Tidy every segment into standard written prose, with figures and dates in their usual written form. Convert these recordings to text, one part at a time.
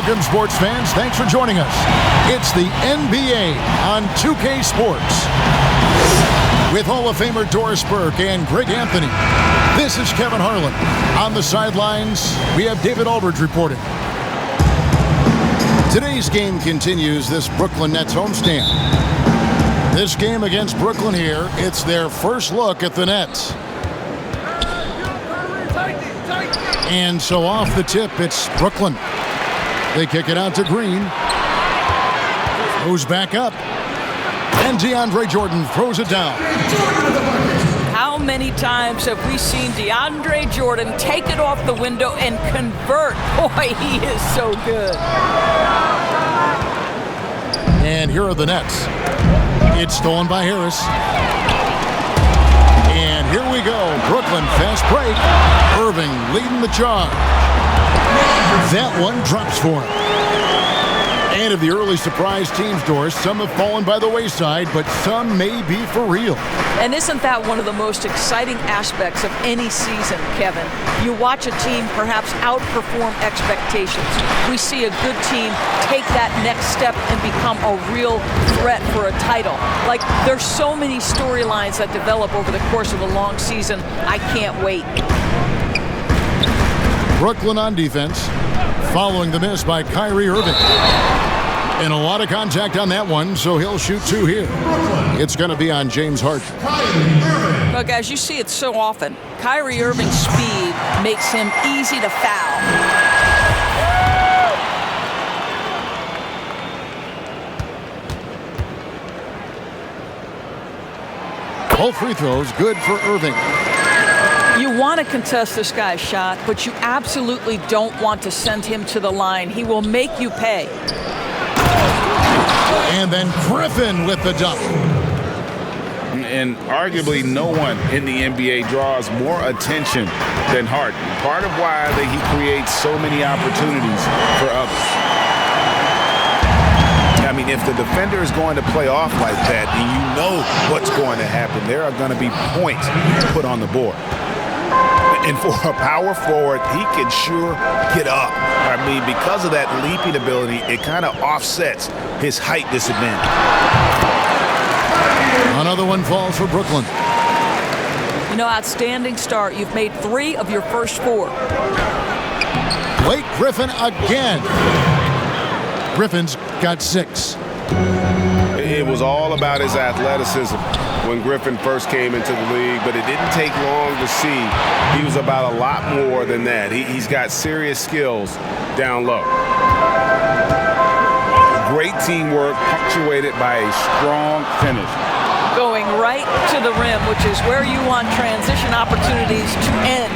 Welcome, sports fans. Thanks for joining us. It's the NBA on 2K Sports. With Hall of Famer Doris Burke and Greg Anthony, this is Kevin Harlan. On the sidelines, we have David Aldridge reporting. Today's game continues this Brooklyn Nets homestand. This game against Brooklyn here, it's their first look at the Nets. And so off the tip, it's Brooklyn. They kick it out to Green. Goes back up. And DeAndre Jordan throws it down. How many times have we seen DeAndre Jordan take it off the window and convert? Boy, he is so good. And here are the Nets. It's stolen by Harris. And here we go. Brooklyn, fast break. Irving leading the charge. That one drops for him. And of the early surprise teams, Doris, some have fallen by the wayside, but some may be for real. And isn't that one of the most exciting aspects of any season, Kevin? You watch a team perhaps outperform expectations. We see a good team take that next step and become a real threat for a title. Like, there's so many storylines that develop over the course of a long season. I can't wait. Brooklyn on defense, following the miss by Kyrie Irving. And a lot of contact on that one, so he'll shoot two here. It's going to be on James Harden. Look, as you see it so often, Kyrie Irving's speed makes him easy to foul. Both free throws good for Irving. You want to contest this guy's shot, but you absolutely don't want to send him to the line. He will make you pay. And then Griffin with the dunk. And arguably no one in the NBA draws more attention than Harden. Part of why he creates so many opportunities for others. I mean, if the defender is going to play off like that, and you know what's going to happen, there are going to be points put on the board. And for a power forward, he can sure get up. I mean, because of that leaping ability, it kind of offsets his height disadvantage. Another one falls for Brooklyn. You know, outstanding start. You've made 3 of your first 4. Blake Griffin again. Griffin's got 6. It was all about his athleticism when Griffin first came into the league, but it didn't take long to see he was about a lot more than that. He's got serious skills down low. Great teamwork punctuated by a strong finish. Going right to the rim, which is where you want transition opportunities to end.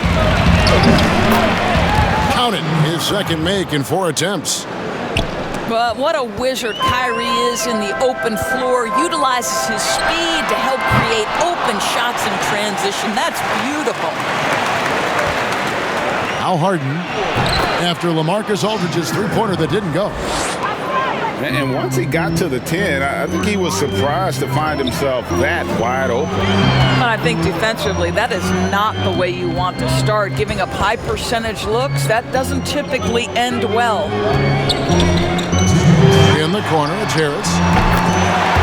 Counted his second make in 4 attempts. But what a wizard Kyrie is in the open floor. Utilizes his speed to help create open shots in transition. That's beautiful. Now Harden, after LaMarcus Aldridge's three-pointer that didn't go. And once he got to the 10, I think he was surprised to find himself that wide open. And I think defensively, that is not the way you want to start. Giving up high percentage looks, that doesn't typically end well. In the corner, it's Harris.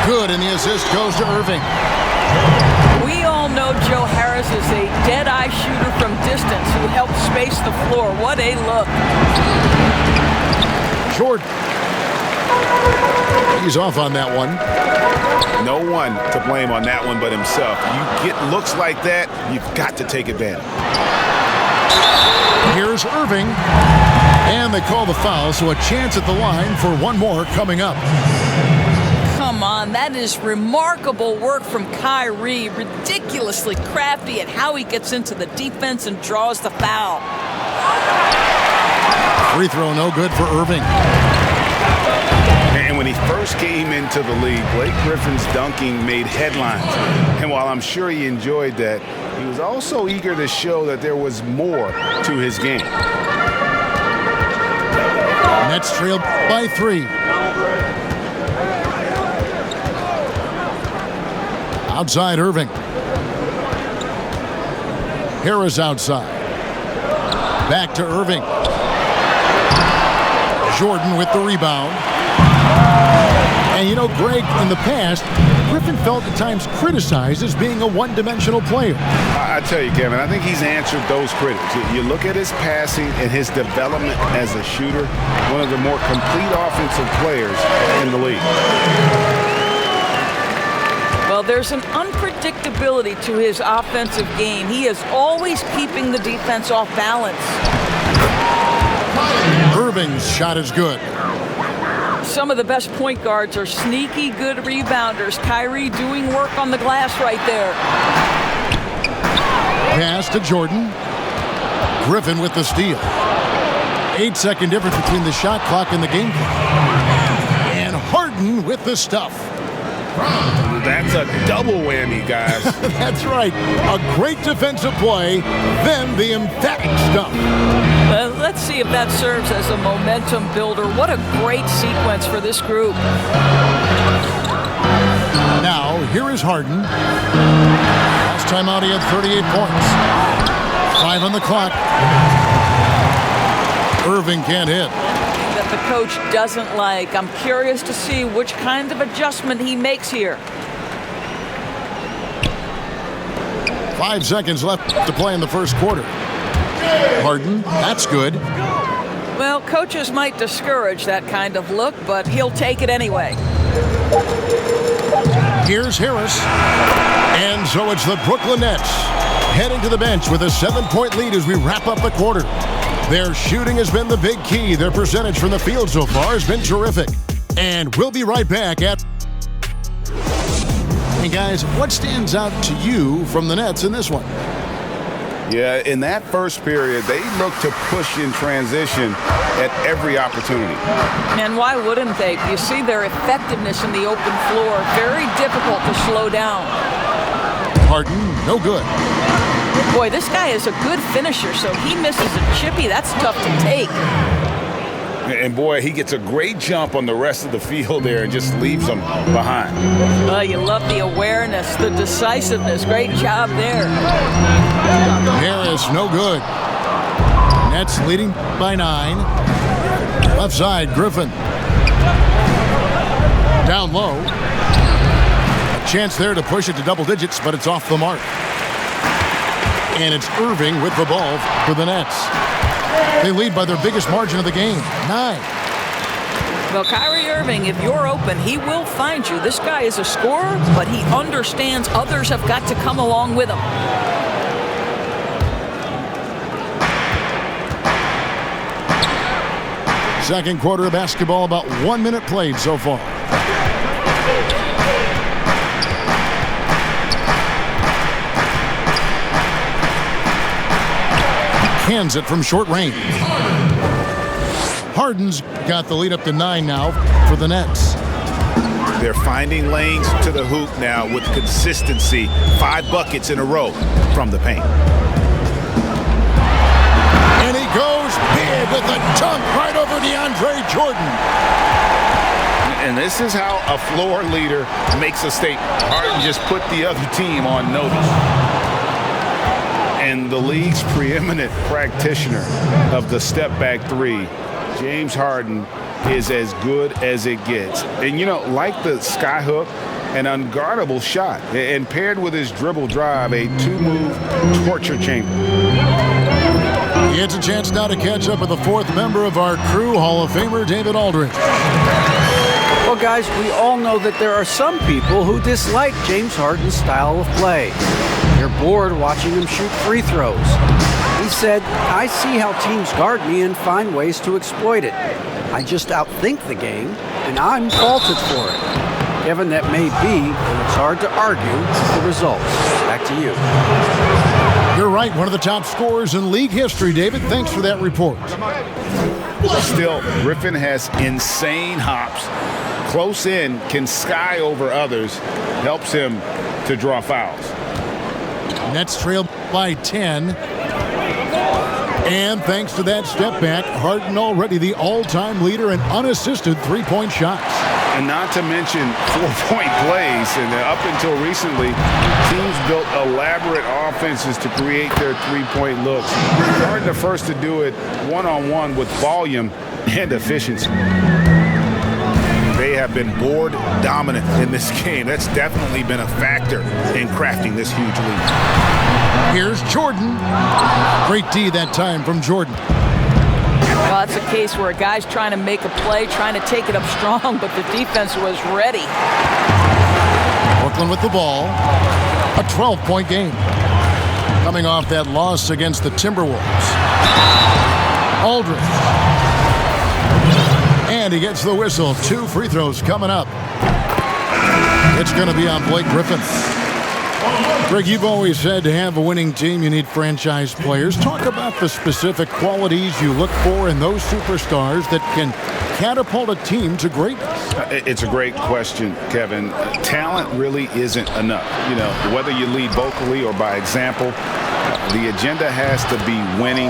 Good, and the assist goes to Irving. We all know Joe Harris is a dead-eye shooter from distance who helps space the floor. What a look. Jordan. He's off on that one. No one to blame on that one but himself. You get looks like that, you've got to take advantage. Here's Irving. And they call the foul, so a chance at the line for one more coming up. Come on, that is remarkable work from Kyrie. Ridiculously crafty at how he gets into the defense and draws the foul. Free throw no good for Irving. And when he first came into the league, Blake Griffin's dunking made headlines. And while I'm sure he enjoyed that, he was also eager to show that there was more to his game. Nets trailed by 3. Outside Irving. Harris outside. Back to Irving. Jordan with the rebound. And you know, Greg, in the past, Griffin felt at times criticized as being a one-dimensional player. I tell you, Kevin, I think he's answered those critics. You look at his passing and his development as a shooter, one of the more complete offensive players in the league. Well, there's an unpredictability to his offensive game. He is always keeping the defense off balance. Irving's shot is good. Some of the best point guards are sneaky good rebounders. Kyrie doing work on the glass right there. Pass to Jordan. Griffin with the steal. 8-second difference between the shot clock and the game clock. And Harden with the stuff. That's a double whammy, guys. That's right. A great defensive play, then the emphatic stuff. Let's see if that serves as a momentum builder. What a great sequence for this group. Now, here is Harden. Last time out, he had 38 points. 5 on the clock. Irving can't hit. That the coach doesn't like. I'm curious to see which kind of adjustment he makes here. 5 seconds left to play in the first quarter. Harden, that's good. Well, coaches might discourage that kind of look, but he'll take it anyway. Here's Harris. And so it's the Brooklyn Nets heading to the bench with a 7-point lead as we wrap up the quarter. Their shooting has been the big key. Their percentage from the field so far has been terrific. And we'll be right back at... Hey guys, what stands out to you from the Nets in this one? Yeah, in that first period, they looked to push in transition at every opportunity. And why wouldn't they? You see their effectiveness in the open floor. Very difficult to slow down. Harden, no good. Boy, this guy is a good finisher, so he misses a chippy. That's tough to take. And boy, he gets a great jump on the rest of the field there and just leaves them behind. You love the awareness, the decisiveness. Great job there. Harris, no good. Nets leading by 9. Left side, Griffin. Down low. A chance there to push it to double digits, but it's off the mark. And it's Irving with the ball for the Nets. They lead by their biggest margin of the game, 9. Well, Kyrie Irving, if you're open, he will find you. This guy is a scorer, but he understands others have got to come along with him. Second quarter of basketball, about 1 minute played so far. Hands it from short range. Harden's got the lead up to 9 now for the Nets. They're finding lanes to the hoop now with consistency. 5 buckets in a row from the paint. And he goes big with a dunk right over DeAndre Jordan. And this is how a floor leader makes a statement. Harden just put the other team on notice. And the league's preeminent practitioner of the step-back 3, James Harden, is as good as it gets. And, you know, like the skyhook, an unguardable shot. And paired with his dribble drive, a 2-move torture chamber. He gets a chance now to catch up with the 4th member of our crew, Hall of Famer David Aldridge. Well, guys, we all know that there are some people who dislike James Harden's style of play. They're bored watching him shoot free throws. He said, "I see how teams guard me and find ways to exploit it. I just outthink the game, and I'm faulted for it." Kevin, that may be, but it's hard to argue with the results. Back to you. You're right, one of the top scorers in league history, David. Thanks for that report. Still, Griffin has insane hops. Close in, can sky over others, helps him to draw fouls. Nets trail by 10. And thanks to that step back, Harden already the all-time leader in unassisted three-point shots. And not to mention 4-point plays. And up until recently, teams built elaborate offenses to create their three-point looks. Harden the first to do it one-on-one with volume and efficiency. They have been board dominant in this game. That's definitely been a factor in crafting this huge lead. Here's Jordan. Great D that time from Jordan. Well, that's a case where a guy's trying to make a play, trying to take it up strong, but the defense was ready. Brooklyn with the ball. A 12-point game. Coming off that loss against the Timberwolves. Aldridge. And he gets the whistle. 2 free throws coming up. It's going to be on Blake Griffin. Greg, you've always said to have a winning team, you need franchise players. Talk about the specific qualities you look for in those superstars that can catapult a team to greatness. It's a great question, Kevin. Talent really isn't enough. You know, whether you lead vocally or by example, the agenda has to be winning,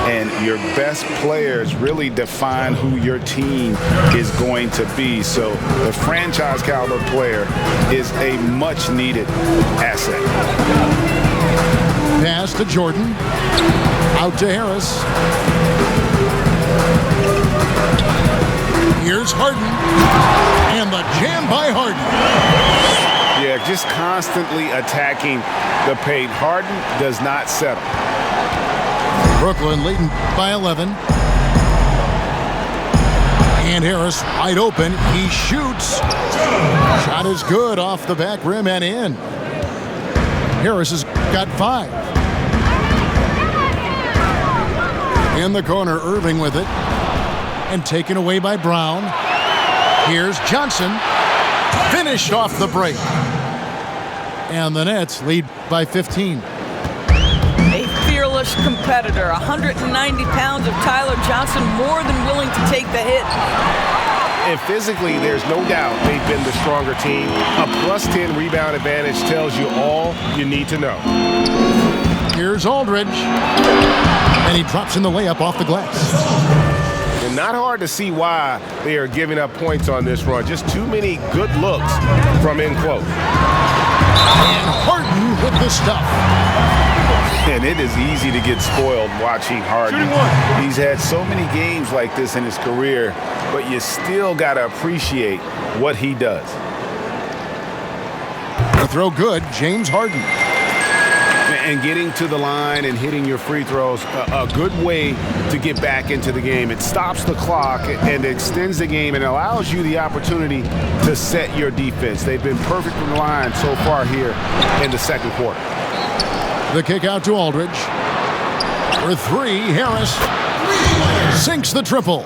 and your best players really define who your team is going to be. So the franchise caliber player is a much needed asset. Pass to Jordan. Out to Harris. Here's Harden. And the jam by Harden. Yeah, just constantly attacking the paint. Harden does not settle. Brooklyn leading by 11. And Harris wide open. He shoots. Shot is good off the back rim and in. Harris has got 5. In the corner, Irving with it. And taken away by Brown. Here's Johnson. Finished off the break. And the Nets lead by 15. A fearless competitor. 190 pounds of Tyler Johnson, more than willing to take the hit. And physically, there's no doubt they've been the stronger team. A +10 rebound advantage tells you all you need to know. Here's Aldridge. And he drops in the layup off the glass. And not hard to see why they are giving up points on this run. Just too many good looks from in close. And Harden with the stuff. And it is easy to get spoiled watching Harden. He's had so many games like this in his career, but you still got to appreciate what he does. The throw good, James Harden. And getting to the line and hitting your free throws, a good way to get back into the game. It stops the clock and extends the game and allows you the opportunity to set your defense. They've been perfect from the line so far here in the second quarter. The kick out to Aldridge. For 3, Harris sinks the triple.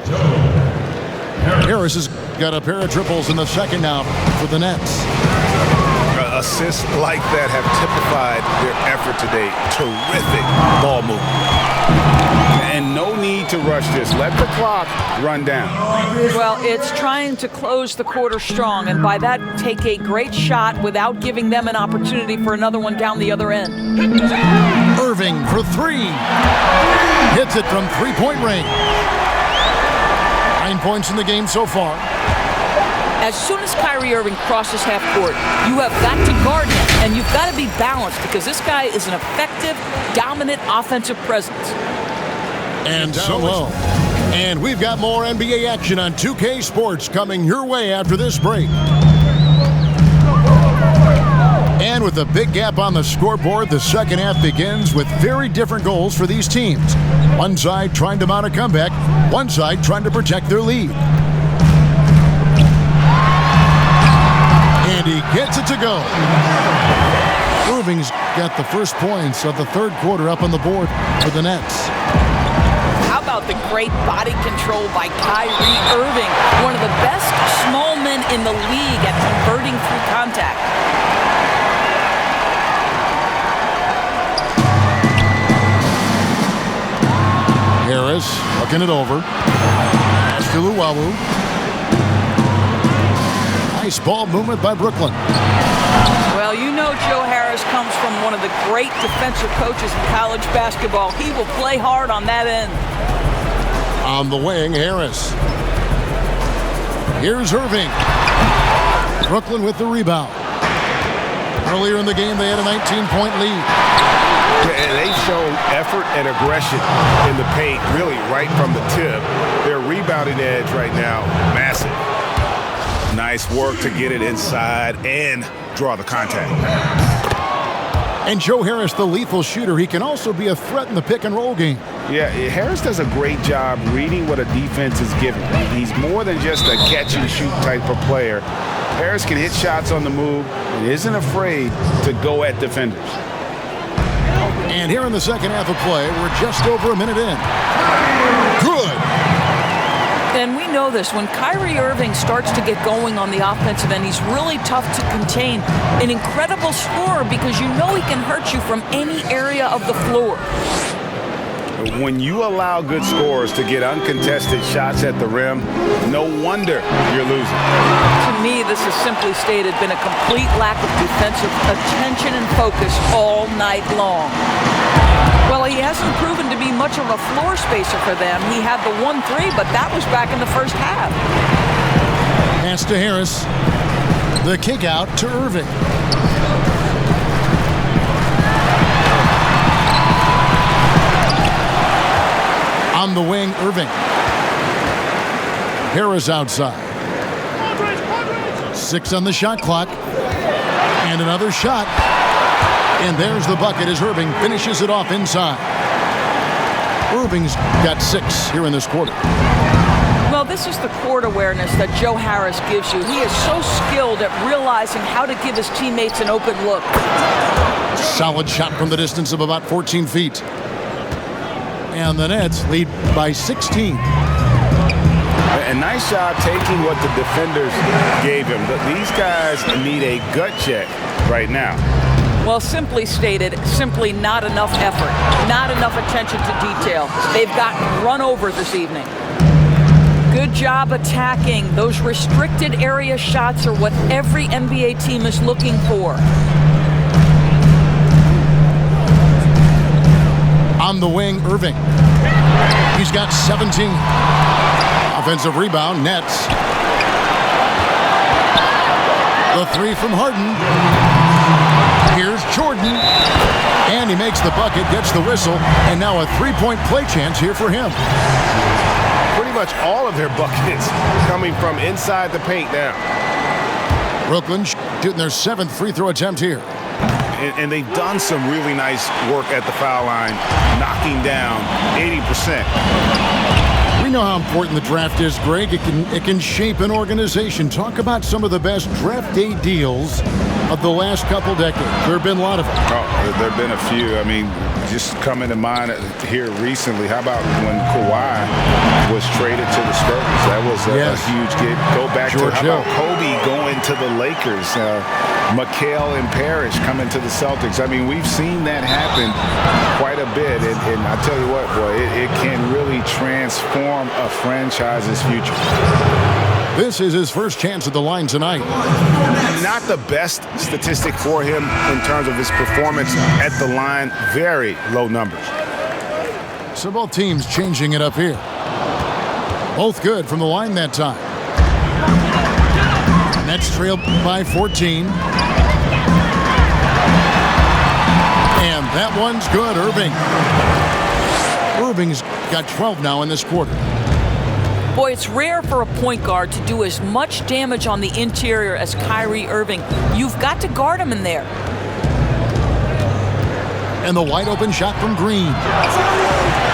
Harris has got a pair of triples in the second now for the Nets. Assists like that have typified their effort today. Terrific ball movement. And no need to rush this. Let the clock run down. Well, it's trying to close the quarter strong, and by that, take a great shot without giving them an opportunity for another one down the other end. Irving for 3. Hits it from 3-point range. 9 points in the game so far. As soon as Kyrie Irving crosses half court, you have got to guard him, and you've got to be balanced because this guy is an effective, dominant offensive presence. And so low. And we've got more NBA action on 2K Sports coming your way after this break. And with a big gap on the scoreboard, the second half begins with very different goals for these teams. One side trying to mount a comeback, one side trying to protect their lead. And he gets it to go. Irving's got the first points of the third quarter up on the board for the Nets. How about the great body control by Kyrie Irving, one of the best small men in the league at converting through contact. Harris looking it over. Pass to Luwawu. Nice ball movement by Brooklyn. Well, you know Joe Harris comes from one of the great defensive coaches in college basketball. He will play hard on that end. On the wing, Harris. Here's Irving. Brooklyn with the rebound. Earlier in the game, they had a 19-point lead. And they've shown effort and aggression in the paint, really right from the tip. Their rebounding edge right now, massive. Nice work to get it inside and draw the contact. And Joe Harris, the lethal shooter, he can also be a threat in the pick-and-roll game. Yeah, Harris does a great job reading what a defense is giving. He's more than just a catch-and-shoot type of player. Harris can hit shots on the move and isn't afraid to go at defenders. And here in the second half of play, we're just over a minute in. Good. And we know this. When Kyrie Irving starts to get going on the offensive end, he's really tough to contain. An incredible scorer because you know he can hurt you from any area of the floor. When you allow good scorers to get uncontested shots at the rim, no wonder you're losing. To me, this has simply stated been a complete lack of defensive attention and focus all night long. Well, he hasn't proven to be much of a floor spacer for them. He had the 1-3, but that was back in the first half. Pass to Harris. The kick out to Irving. On the wing, Irving. Harris outside. 6 on the shot clock. And another shot. And there's the bucket as Irving finishes it off inside. Irving's got 6 here in this quarter. Well, this is the court awareness that Joe Harris gives you. He is so skilled at realizing how to give his teammates an open look. Solid shot from the distance of about 14 feet. And the Nets lead by 16. A nice job taking what the defenders gave him. But these guys need a gut check right now. Well, simply stated, simply not enough effort, not enough attention to detail. They've gotten run over this evening. Good job attacking. Those restricted area shots are what every NBA team is looking for. On the wing, Irving. He's got 17. Offensive rebound, Nets. The 3 from Harden. Here's Jordan. And he makes the bucket, gets the whistle, and now a 3-point play chance here for him. Pretty much all of their buckets coming from inside the paint now. Brooklyn shooting their 7th free throw attempt here. And they've done some really nice work at the foul line, knocking down 80%. We know how important the draft is, Greg. It can shape an organization. Talk about some of the best draft day deals of the last couple decades. There have been a lot of them. Oh, there have been a few. I mean, just coming to mind here recently. How about when Kawhi was traded to the Spurs? That was a huge get. Go back to how about Kobe going to the Lakers? McHale and Parrish coming to the Celtics. I mean, we've seen that happen quite a bit. And I tell you what, boy, it can really transform a franchise's future. This is his first chance at the line tonight. Not the best statistic for him in terms of his performance at the line. Very low numbers. So both teams changing it up here. Both good from the line that time. Nets trailed by 14. And that one's good, Irving. Irving's got 12 now in this quarter. Boy, it's rare for a point guard to do as much damage on the interior as Kyrie Irving. You've got to guard him in there. And the wide open shot from Green.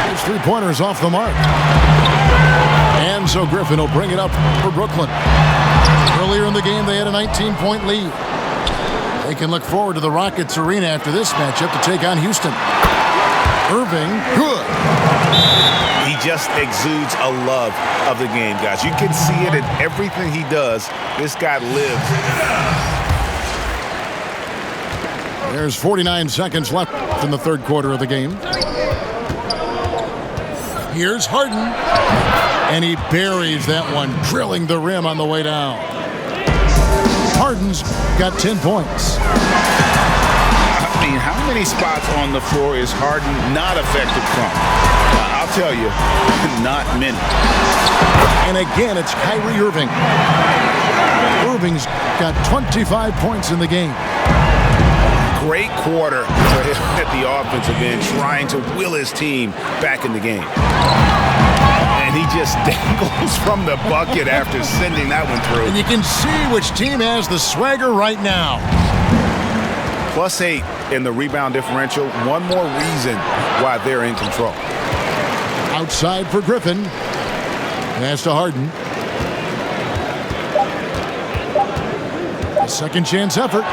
His 3-pointers off the mark. And so Griffin will bring it up for Brooklyn. Earlier in the game, they had a 19-point lead. They can look forward to the Rockets arena after this matchup to take on Houston. Irving, good. He just exudes a love of the game, guys. You can see it in everything he does. This guy lives. There's 49 seconds left in the third quarter of the game. Here's Harden. And he buries that one, drilling the rim on the way down. Harden's got 10 points. I mean, how many spots on the floor is Harden not effective from? I'll tell you, not many. And again, it's Kyrie Irving. Irving's got 25 points in the game. Great quarter for him at the offensive end, trying to will his team back in the game. And he just dangles from the bucket after sending that one through. And you can see which team has the swagger right now. +8 in the rebound differential. One more reason why they're in control. Outside for Griffin. Pass to Harden. A second chance effort.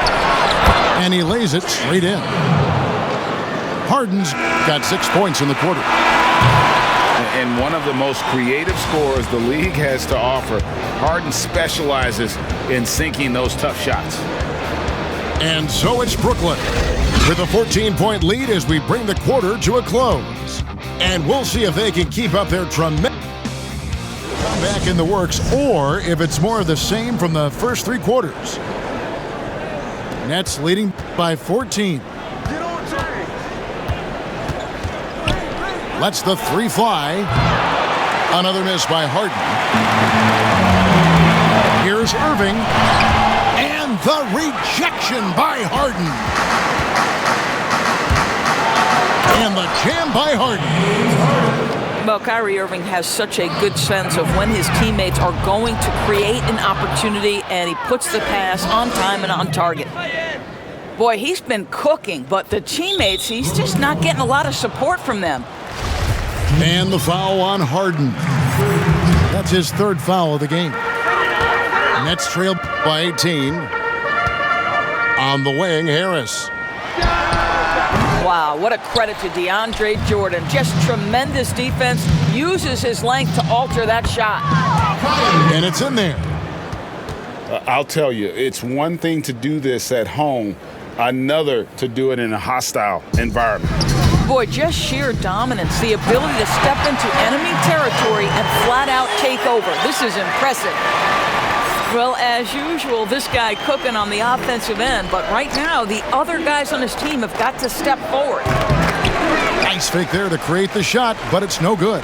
And he lays it straight in. Harden's got 6 points in the quarter. And one of the most creative scorers the league has to offer. Harden specializes in sinking those tough shots. And so it's Brooklyn with a 14-point lead as we bring the quarter to a close. And we'll see if they can keep up their tremendous comeback in the works, or if it's more of the same from the first 3 quarters. Nets leading by 14. Lets the 3 fly. Another miss by Harden. Here's Irving. And the rejection by Harden. And the jam by Harden. Well, Kyrie Irving has such a good sense of when his teammates are going to create an opportunity, and he puts the pass on time and on target. Boy, he's been cooking, but the teammates, he's just not getting a lot of support from them. And the foul on Harden. That's his 3rd foul of the game. Nets trail by 18. On the wing, Harris. Wow, what a credit to DeAndre Jordan. Just tremendous defense. Uses his length to alter that shot. And it's in there. I'll tell you, it's one thing to do this at home, another to do it in a hostile environment. Boy, just sheer dominance, the ability to step into enemy territory and flat out take over. This is impressive. Well, as usual, this guy cooking on the offensive end, but right now, the other guys on his team have got to step forward. Nice fake there to create the shot, but it's no good.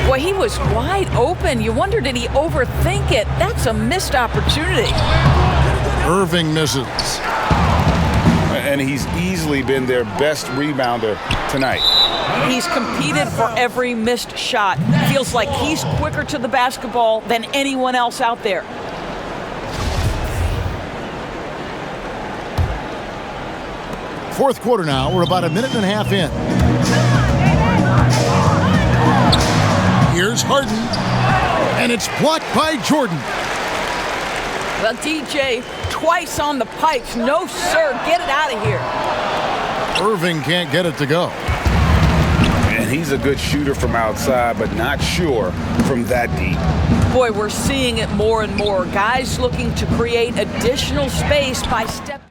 Boy, he was wide open. You wonder, did he overthink it? That's a missed opportunity. Irving misses. And he's easily been their best rebounder tonight. He's competed for every missed shot. Feels like he's quicker to the basketball than anyone else out there. Fourth quarter now. We're about a minute and a half in. Here's Harden. And it's blocked by Jordan. Well, DJ, twice on the pipes. No, sir. Get it out of here. Irving can't get it to go. And he's a good shooter from outside, but not sure from that deep. Boy, we're seeing it more and more. Guys looking to create additional space by stepping.